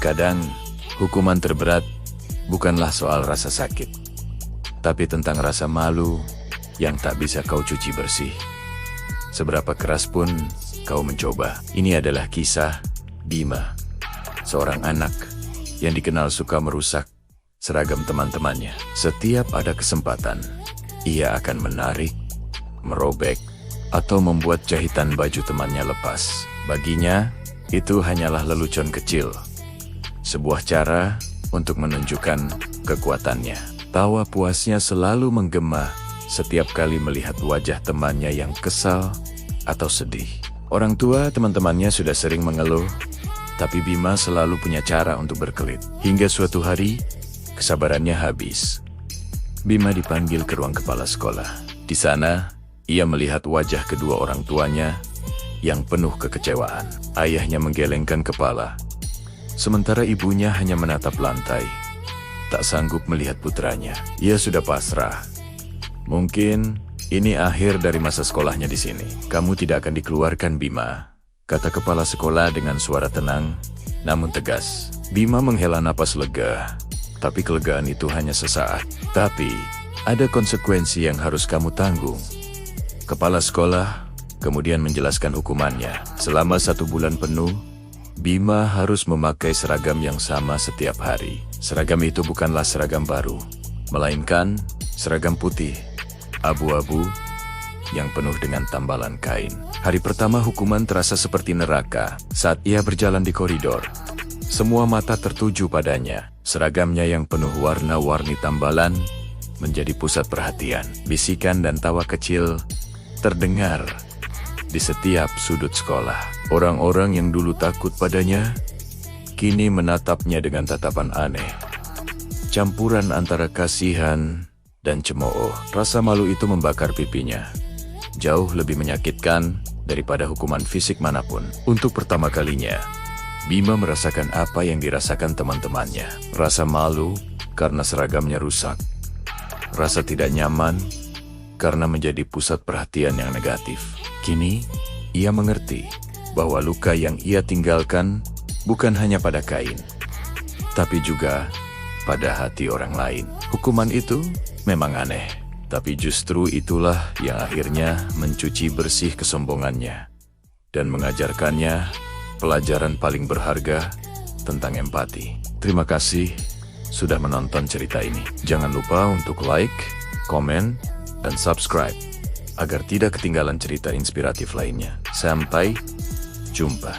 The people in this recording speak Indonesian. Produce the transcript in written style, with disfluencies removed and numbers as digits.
Terkadang, hukuman terberat bukanlah soal rasa sakit, tapi tentang rasa malu yang tak bisa kau cuci bersih. Seberapa keras pun kau mencoba. Ini adalah kisah Bima, seorang anak yang dikenal suka merusak seragam teman-temannya. Setiap ada kesempatan, ia akan menarik, merobek, atau membuat jahitan baju temannya lepas. Baginya, itu hanyalah lelucon kecil. Sebuah cara untuk menunjukkan kekuatannya. Tawa puasnya selalu menggema setiap kali melihat wajah temannya yang kesal atau sedih. Orang tua teman-temannya sudah sering mengeluh, tapi Bima selalu punya cara untuk berkelit. Hingga suatu hari, kesabarannya habis. Bima dipanggil ke ruang kepala sekolah. Di sana, ia melihat wajah kedua orang tuanya yang penuh kekecewaan. Ayahnya menggelengkan kepala, sementara ibunya hanya menatap lantai, tak sanggup melihat putranya. Ia sudah pasrah. Mungkin ini akhir dari masa sekolahnya di sini. Kamu tidak akan dikeluarkan, Bima, kata kepala sekolah dengan suara tenang, namun tegas. Bima menghela napas lega, tapi kelegaan itu hanya sesaat. Tapi, ada konsekuensi yang harus kamu tanggung. Kepala sekolah kemudian menjelaskan hukumannya. Selama 1 bulan penuh, Bima harus memakai seragam yang sama setiap hari. Seragam itu bukanlah seragam baru, melainkan seragam putih, abu-abu, yang penuh dengan tambalan kain. Hari pertama hukuman terasa seperti neraka. Saat ia berjalan di koridor, semua mata tertuju padanya. Seragamnya yang penuh warna-warni tambalan menjadi pusat perhatian. Bisikan dan tawa kecil terdengar di setiap sudut sekolah. Orang-orang yang dulu takut padanya, kini menatapnya dengan tatapan aneh. Campuran antara kasihan dan cemooh. Rasa malu itu membakar pipinya. Jauh lebih menyakitkan daripada hukuman fisik manapun. Untuk pertama kalinya, Bima merasakan apa yang dirasakan teman-temannya. Rasa malu karena seragamnya rusak. Rasa tidak nyaman karena menjadi pusat perhatian yang negatif. Kini, ia mengerti bahwa luka yang ia tinggalkan bukan hanya pada kain, tapi juga pada hati orang lain. Hukuman itu memang aneh, tapi justru itulah yang akhirnya mencuci bersih kesombongannya dan mengajarkannya pelajaran paling berharga tentang empati. Terima kasih sudah menonton cerita ini. Jangan lupa untuk like, komen, dan subscribe agar tidak ketinggalan cerita inspiratif lainnya. Sampai jumpa.